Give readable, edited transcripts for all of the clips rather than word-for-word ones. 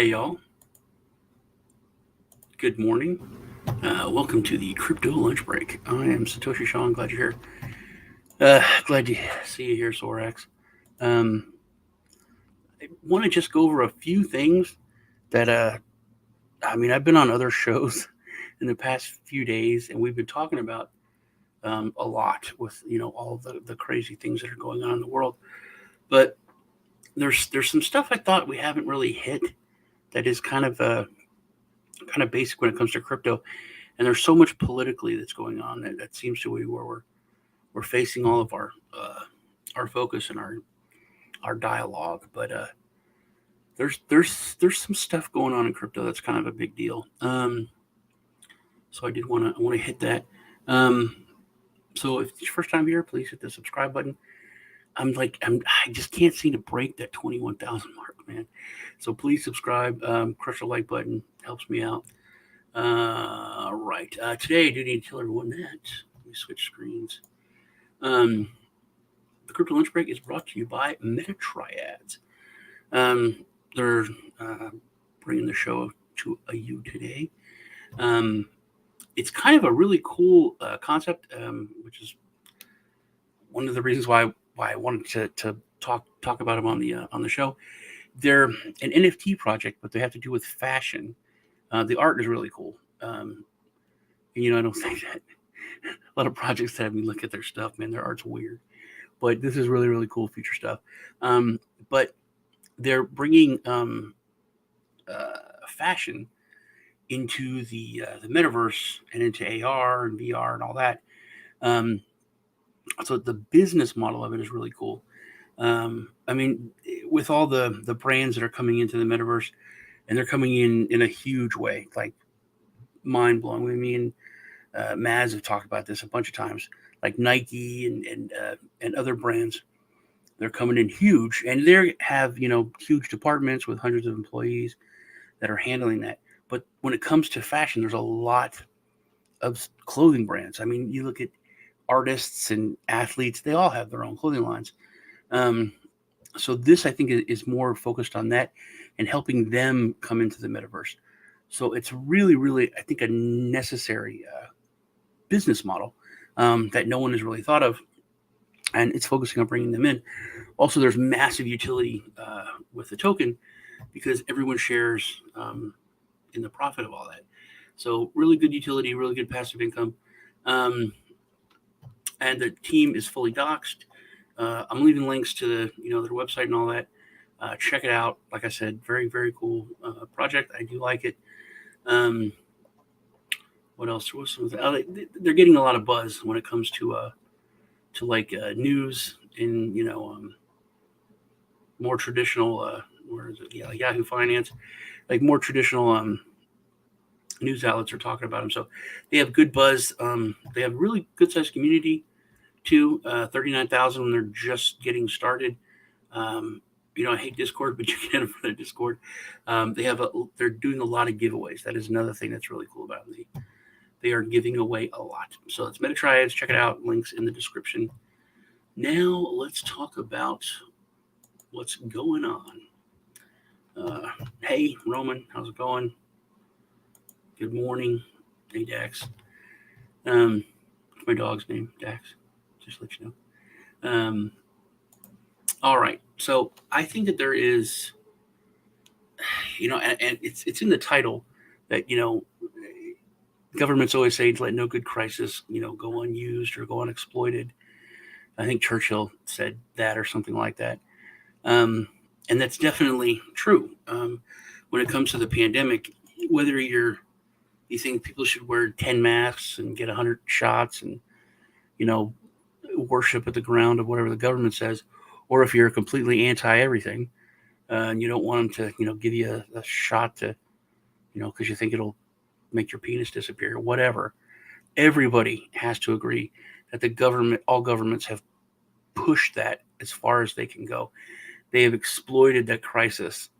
Hey, y'all. Good morning. Welcome to the Crypto Lunchbreak. I am Satoshi Shaw. Glad you're here. Glad to see you here, Sorax. I want to just go over a few things that, I've been on other shows in the past few days, and we've been talking about a lot with, all the crazy things that are going on in the world. But there's some stuff I thought we haven't really hit that is kind of basic when it comes to crypto. And there's so much politically that's going on that seems to be where we're facing all of our focus and our dialogue. But there's some stuff going on in crypto that's kind of a big deal. So I want to hit that. So if it's your first time here, please hit the subscribe button. I just can't seem to break that 21,000 mark, man. So please subscribe, crush the like button, helps me out. Right. Today I do need to tell everyone that. Let me switch screens. The Crypto Lunch Break is brought to you by Triads. They're bringing the show to you today. It's kind of a really cool concept, which is one of the reasons why I wanted to talk about them on the show. They're an NFT project, but they have to do with fashion. The art is really cool. I don't think that a lot of projects have me look at their stuff, man. Their art's weird, but this is really, really cool future stuff. But they're bringing fashion into the metaverse and into AR and VR and all that. So the business model of it is really cool. With all the brands that are coming into the metaverse, and they're coming in a huge way, like mind blowing. Maz have talked about this a bunch of times, like Nike and other brands. They're coming in huge, and they have huge departments with hundreds of employees that are handling that. But when it comes to fashion, there's a lot of clothing brands. You look at artists and athletes; they all have their own clothing lines. So this, I think, is more focused on that and helping them come into the metaverse. So it's really, really, I think, a necessary business model that no one has really thought of, and it's focusing on bringing them in. Also, there's massive utility with the token because everyone shares in the profit of all that. So really good utility, really good passive income. And the team is fully doxed. I'm leaving links to their website and all that. Check it out. Like I said, very, very cool project. I do like it. What else? They're getting a lot of buzz when it comes to news and more traditional. Where is it? Yeah, Yahoo Finance, like more traditional news outlets are talking about them. So they have good buzz. They have really good sized community too. 39,000 when they're just getting started. I hate Discord, but you can enter for their Discord. They're doing a lot of giveaways. That is another thing that's really cool about them. They are giving away a lot. So it's MetaTriads. Check it out. Links in the description. Now let's talk about what's going on. Hey, Roman, how's it going? Good morning. Hey, Dax. My dog's name, Dax. Just to let you know. All right. So I think that there is, and it's in the title that, governments always say, let no good crisis, go unused or go unexploited. I think Churchill said that or something like that. And that's definitely true. When it comes to the pandemic, whether you think people should wear 10 masks and get 100 shots and, worship at the ground of whatever the government says, or if you're completely anti everything and you don't want them to, give you a shot to, because you think it'll make your penis disappear or whatever. Everybody has to agree that all governments have pushed that as far as they can go. They have exploited that crisis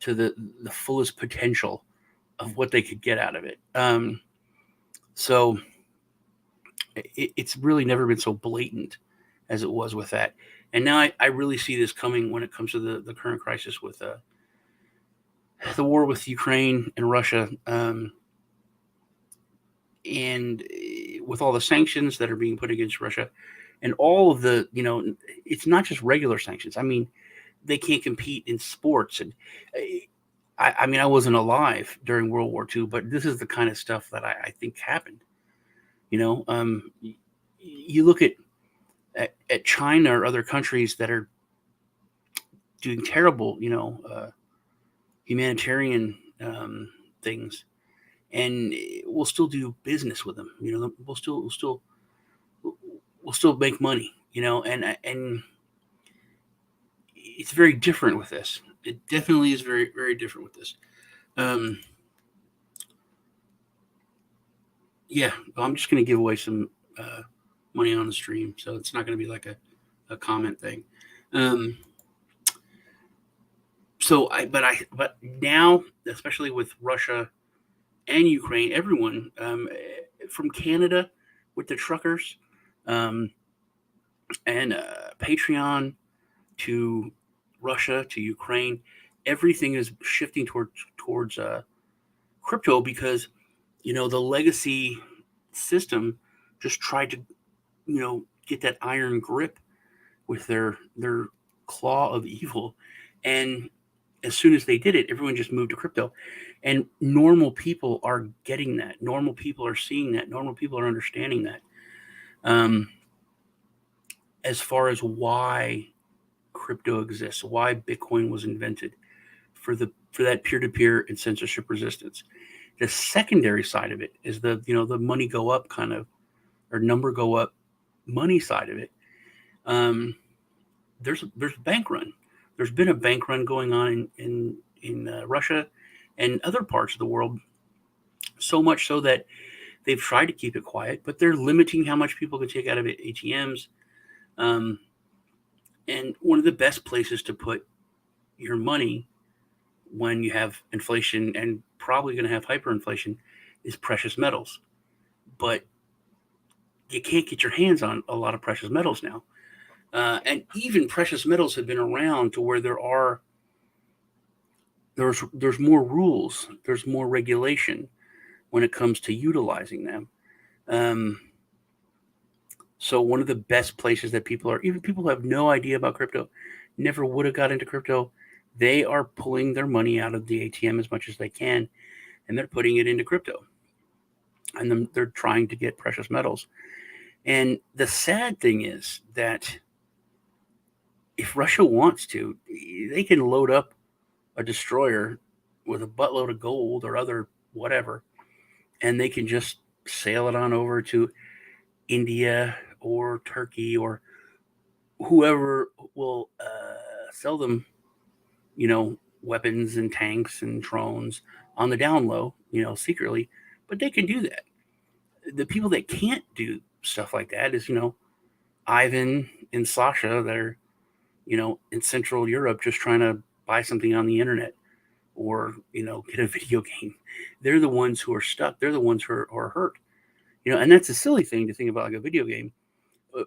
to the fullest potential of what they could get out of it. So it's really never been so blatant as it was with that. And now I really see this coming when it comes to the current crisis with the war with Ukraine and Russia, and with all the sanctions that are being put against Russia, and all of the, it's not just regular sanctions. I mean, they can't compete in sports, and I mean, I wasn't alive during World War II, but this is the kind of stuff that I think happened. You look at China or other countries that are doing terrible, humanitarian things, and we'll still do business with them. We'll still make money. And it's very different with this. It definitely is very, very different with this. Yeah, I'm just going to give away some money on the stream, so it's not going to be like a comment thing. But now, especially with Russia and Ukraine, everyone from Canada with the truckers, and Patreon to Russia to Ukraine, everything is shifting towards crypto because the legacy system just tried to get that iron grip with their claw of evil, and as soon as they did it, everyone just moved to crypto. And normal people are getting that. Normal people are seeing that. Normal people are understanding that. As far as why crypto exists, why Bitcoin was invented, for that peer-to-peer and censorship resistance. The secondary side of it is the money go up kind of, or number go up money side of it. There's bank run. There's been a bank run going on in Russia and other parts of the world, so much so that they've tried to keep it quiet, but they're limiting how much people can take out of ATMs. And one of the best places to put your money when you have inflation and probably going to have hyperinflation is precious metals. But you can't get your hands on a lot of precious metals now. And even precious metals have been around to where there's more rules, there's more regulation when it comes to utilizing them. So one of the best places that even people who have no idea about crypto, never would have got into crypto, they are pulling their money out of the ATM as much as they can, and they're putting it into crypto. And then they're trying to get precious metals. And the sad thing is that if Russia wants to, they can load up a destroyer with a buttload of gold or other whatever, and they can just sail it on over to India or Turkey or whoever will sell them, weapons and tanks and drones on the down low, secretly. But they can do that. The people that can't do stuff like that is, Ivan and Sasha that are, in Central Europe just trying to buy something on the internet or, get a video game. They're the ones who are stuck. They're the ones who are hurt. And that's a silly thing to think about, like a video game.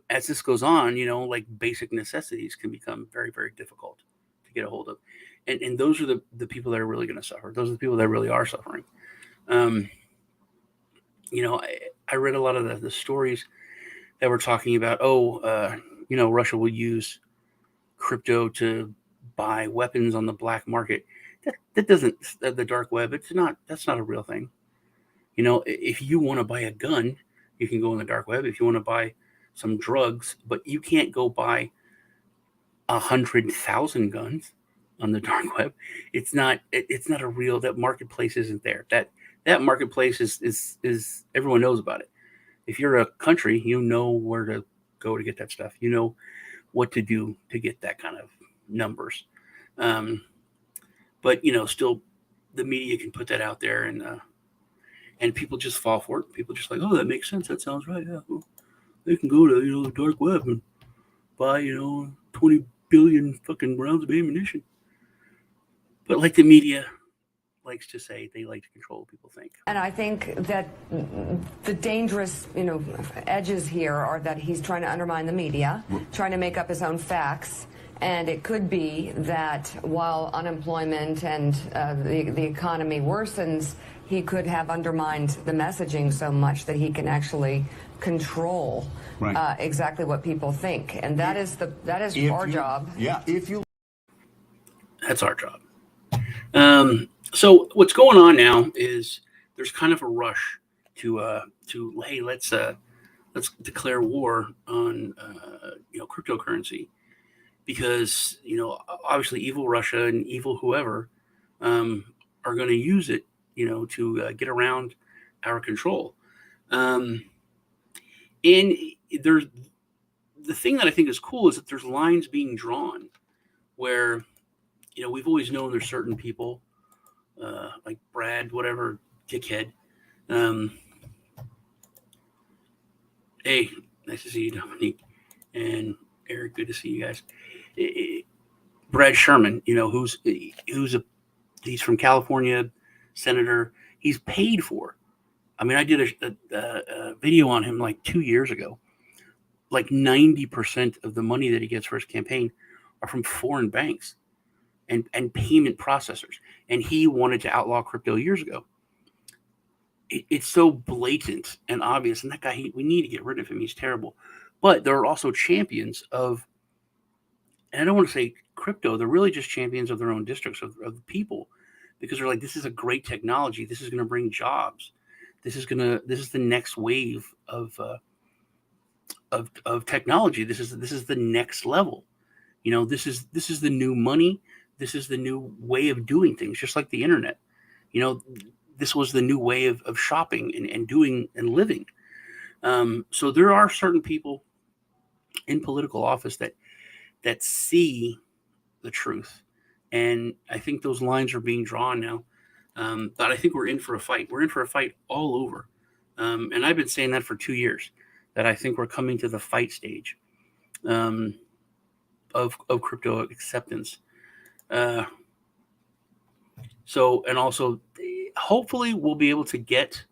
As this goes on, like basic necessities can become very, very difficult to get a hold of. And those are the people that are really going to suffer. Those are the people that really are suffering. I read a lot of the stories that were talking about, Russia will use crypto to buy weapons on the black market. That doesn't, the dark web, that's not a real thing. If you want to buy a gun, you can go on the dark web. If you want to buy some drugs, but you can't go buy 100,000 guns on the dark web. It's not a real, that marketplace isn't there. That marketplace is everyone knows about it. If you're a country, you know where to go to get that stuff. You know what to do to get that kind of numbers. But still the media can put that out there, and people just fall for it. People just like, oh, that makes sense. That sounds right. Yeah, well, they can go to the dark web and buy 20 billion fucking rounds of ammunition. But like the media likes to say, they like to control what people think. And I think that the dangerous, edges here are that he's trying to undermine the media, trying to make up his own facts, And it could be that while unemployment and the economy worsens, he could have undermined the messaging so much that he can actually control exactly what people think. And that is our job. Yeah, that's our job. So what's going on now is there's kind of a rush to hey, let's declare war on cryptocurrency, because obviously evil Russia and evil whoever are going to use it to get around our control. And there's the thing that I think is cool is that there's lines being drawn where we've always known there's certain people like Brad, whatever, dickhead. Hey, nice to see you, Dominique, and Eric. Good to see you guys. Brad Sherman, he's from California, senator. He's paid for. I mean, I did a video on him like 2 years ago. Like 90% of the money that he gets for his campaign are from foreign banks and payment processors. And he wanted to outlaw crypto years ago. It's so blatant and obvious. And that guy, we need to get rid of him. He's terrible. But there are also champions of, and I don't want to say crypto, they're really just champions of their own districts, of the people, because they're like, this is a great technology. This is going to bring jobs. This is the next wave of technology. This is the next level. This is the new money. This is the new way of doing things, just like the internet. This was the new way of shopping and doing and living. So there are certain people in political office that see the truth. And I think those lines are being drawn now. But I think we're in for a fight. We're in for a fight all over. And I've been saying that for 2 years, that I think we're coming to the fight stage of crypto acceptance. So, and also, hopefully we'll be able to get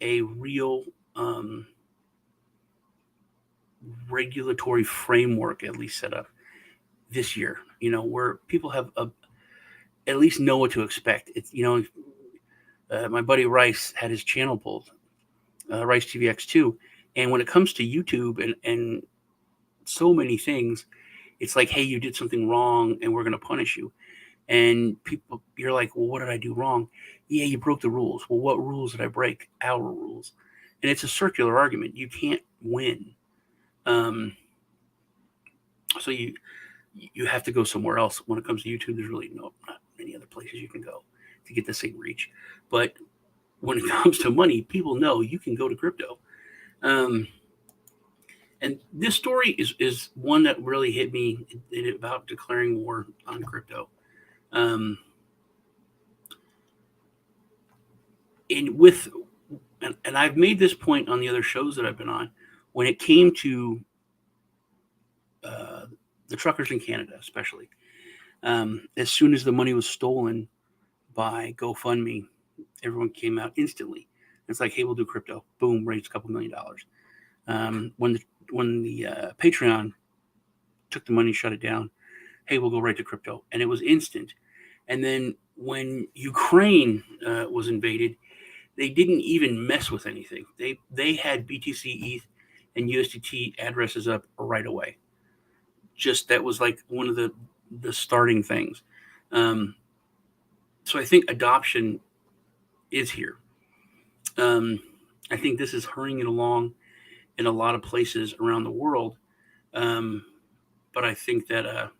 a real regulatory framework at least set up this year, where people have at least know what to expect. It's, my buddy Rice had his channel pulled, Rice TVX2. And when it comes to YouTube and so many things, it's like, hey, you did something wrong and we're going to punish you. And people, you're like, well, what did I do wrong? Yeah, you broke the rules. Well, what rules did I break? Our rules. And it's a circular argument. You can't win. So you have to go somewhere else. When it comes to YouTube, there's really not many other places you can go to get the same reach. But when it comes to money, people know you can go to crypto. And this story is one that really hit me about declaring war on crypto. And I've made this point on the other shows that I've been on, when it came to the truckers in Canada, especially, as soon as the money was stolen by GoFundMe, everyone came out instantly. It's like, hey, we'll do crypto. Boom, raised a couple $1 million. When the Patreon took the money, shut it down, hey, we'll go right to crypto. And it was instant. And then when Ukraine was invaded, they didn't even mess with anything. They had BTC, ETH, and USDT addresses up right away. Just that was like one of the starting things. So I think adoption is here. I think this is hurrying it along in a lot of places around the world. But I think that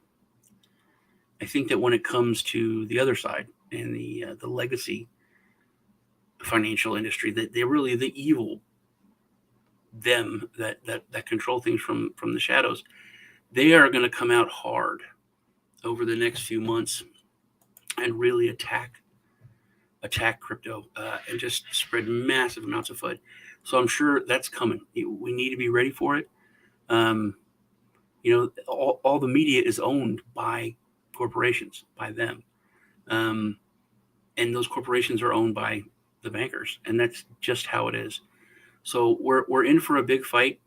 when it comes to the other side and the legacy financial industry, that they're really the evil, them that control things from the shadows. They are going to come out hard over the next few months and really attack crypto and just spread massive amounts of FUD. So I'm sure that's coming. We need to be ready for it. All the media is owned by corporations, by them. And those corporations are owned by the bankers. And that's just how it is. So we're in for a big fight.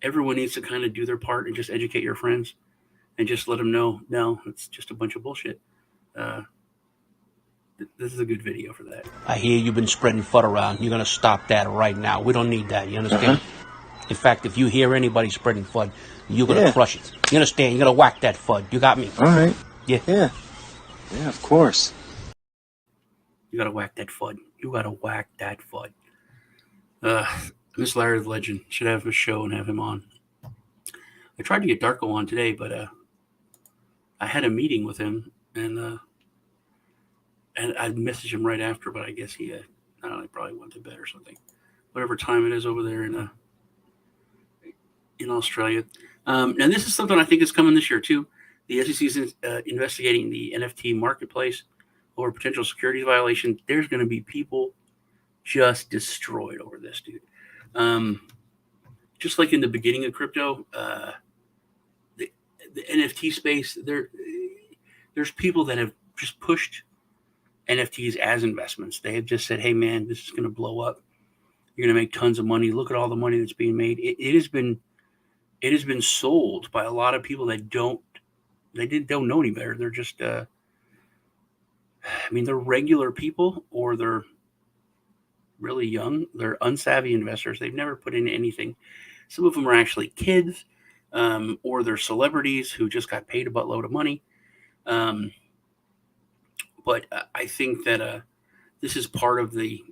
Everyone needs to kind of do their part and just educate your friends. and just let them know, no, it's just a bunch of bullshit. This is a good video for that. I hear you've been spreading FUD around. You're going to stop that right now. We don't need that. You understand? In fact, if you hear anybody spreading FUD, you're going to crush it. You understand? You're going to whack that FUD. You got me? All right. Yeah. Yeah, of course. You got to whack that FUD. You got to whack that FUD. Miss Larry the Legend. Should have a show and have him on. I tried to get Darko on today, but I had a meeting with him, and I messaged him right after, but I guess he I don't know, he probably went to bed or something. Whatever time it is over there in Australia. And this is something I think is coming this year too. The SEC is investigating the NFT marketplace over potential securities violation. There's going to be people just destroyed over this, dude. Just like in the beginning of crypto, the NFT space, there's people that have just pushed NFTs as investments. They have just said, hey man, this is going to blow up. You're going to make tons of money. Look at all the money that's being made. It has been sold by a lot of people that don't know any better. They're just, they're regular people, or they're really young. They're unsavvy investors. They've never put in anything. Some of them are actually kids, or they're celebrities who just got paid a buttload of money. But I think that this is part of the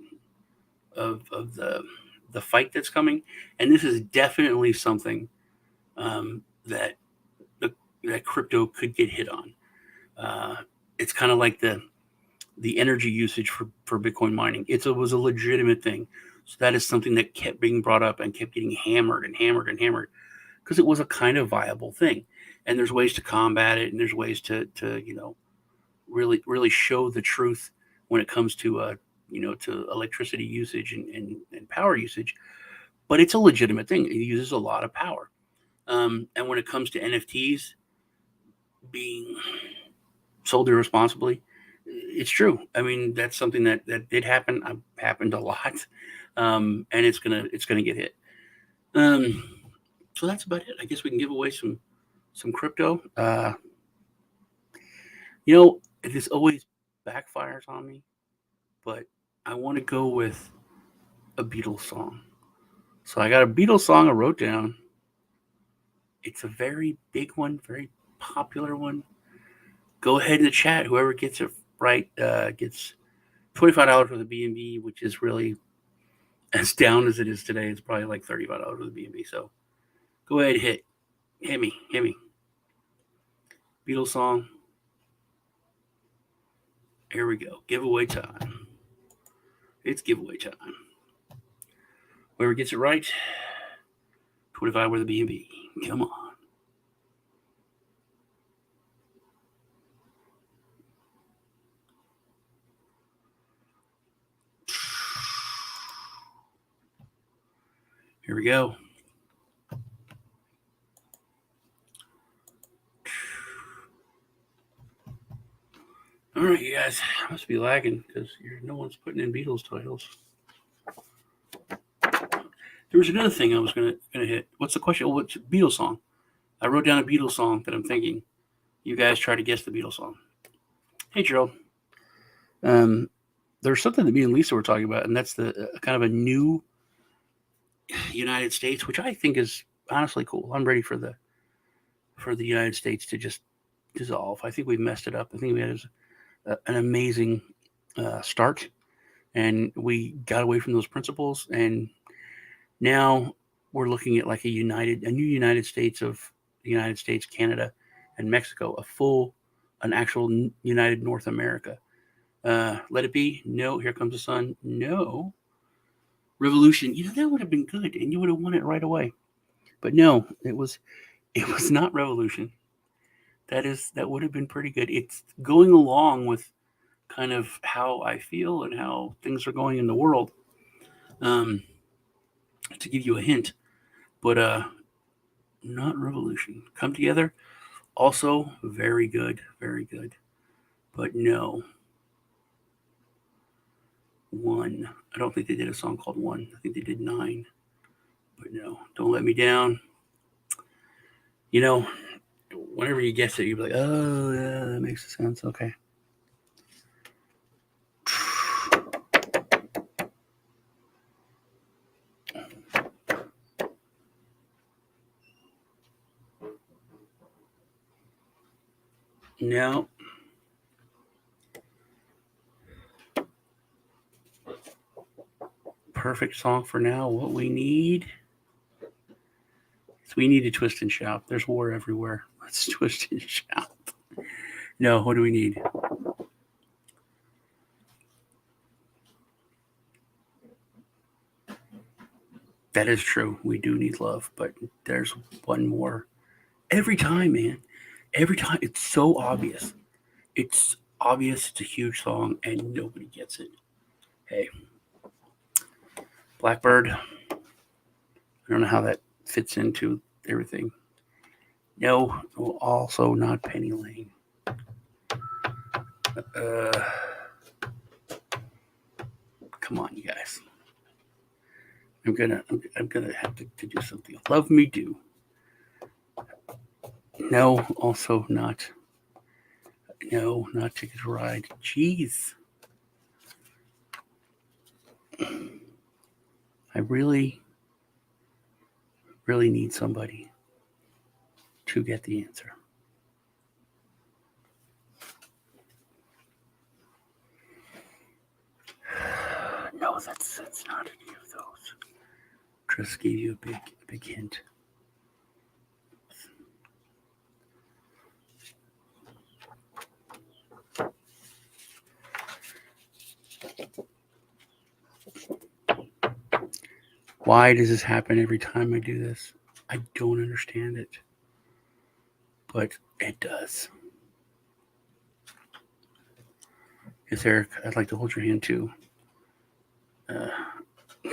fight that's coming, and this is definitely something that crypto could get hit on. It's kind of like the energy usage for Bitcoin mining. It was a legitimate thing. So that is something that kept being brought up and kept getting hammered because it was a kind of viable thing. And there's ways to combat it, and there's ways to really show the truth when it comes to to electricity usage and power usage. But it's a legitimate thing. It uses a lot of power. And when it comes to NFTs being sold irresponsibly, it's true. That's something that did happen. Happened a lot, and it's gonna get hit. So that's about it. I guess we can give away some crypto. This always backfires on me, but I want to go with a Beatles song. So I got a Beatles song I wrote down. It's a very big one, very popular one. Go ahead in the chat. Whoever gets it right gets $25 for the B&B, which is really as down as it is today. It's probably like $35 for the B&B. So go ahead, hit me. Beatles song. Here we go. Giveaway time. It's giveaway time. Whoever gets it right, $25 with a B&B. Come on. Here we go. All right, you guys. Must be lagging because no one's putting in Beatles titles. There was another thing I was gonna hit. What's the question? What's a Beatles song? I wrote down a Beatles song that I'm thinking. You guys try to guess the Beatles song. Hey, Gerald. There's something that me and Lisa were talking about, and that's the kind of a new United States, which I think is honestly cool. I'm ready for the United States to just dissolve. I think we messed it up. I think we had an amazing start, and we got away from those principles, and now we're looking at like a new United States of the United States, Canada, and Mexico, an actual united North America. Let it be? No. Here Comes the Sun? No. Revolution? That would have been good, and you would have won it right away. But no, it was not revolution. That would have been pretty good. It's going along with kind of how I feel and how things are going in the world. To give you a hint, but not revolution. Come Together, also very good, but no. One. I don't think they did a song called One. I think they did 9, but no. Don't Let Me Down. whenever you guess it, you'll be like, oh, yeah, that makes sense. Okay. No. Perfect song for now. What we need is we need to twist and shout. There's war everywhere. Let's twist and shout. No, what do we need? That is true. We do need love, but there's one more. Every time, man. Every time. It's so obvious. It's obvious. It's a huge song, and nobody gets it. Hey, Blackbird. I don't know how that fits into everything. No, also not Penny Lane. Come on, you guys. I'm gonna have to do something. Love Me Do. No, also not. No, not Ticket to Ride. Jeez. I really need somebody to get the answer. No, that's not any of those. Just gave you a big hint. Why does this happen every time I do this? I don't understand it. But it does. Yes, Eric, I'd like to hold your hand too.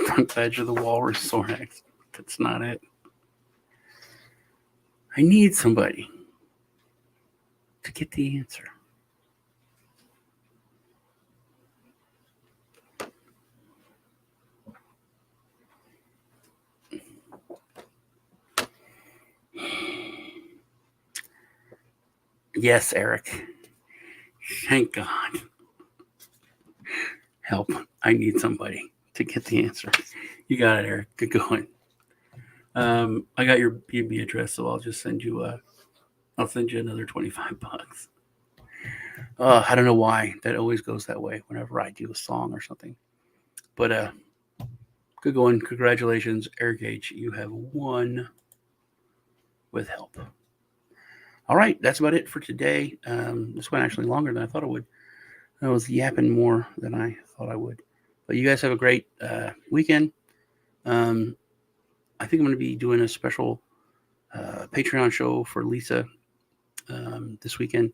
Front Badge of the Walrus Sorax. That's not it. I need somebody to get the answer. Yes, Eric. Thank God. Help. I need somebody to get the answer. You got it, Eric. Good going. I got your B&B address, so I'll just send you I'll send you another $25. I don't know why. That always goes that way whenever I do a song or something. But good going. Congratulations, Eric H. You have won with help. All right, that's about it for today. This went actually longer than I thought it would. I was yapping more than I thought I would. But you guys have a great weekend. I think I'm going to be doing a special Patreon show for Lisa this weekend.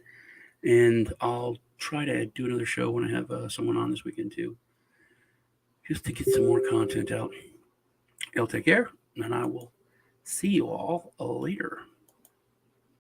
And I'll try to do another show when I have someone on this weekend too, just to get some more content out. Y'all take care, and I will see you all later.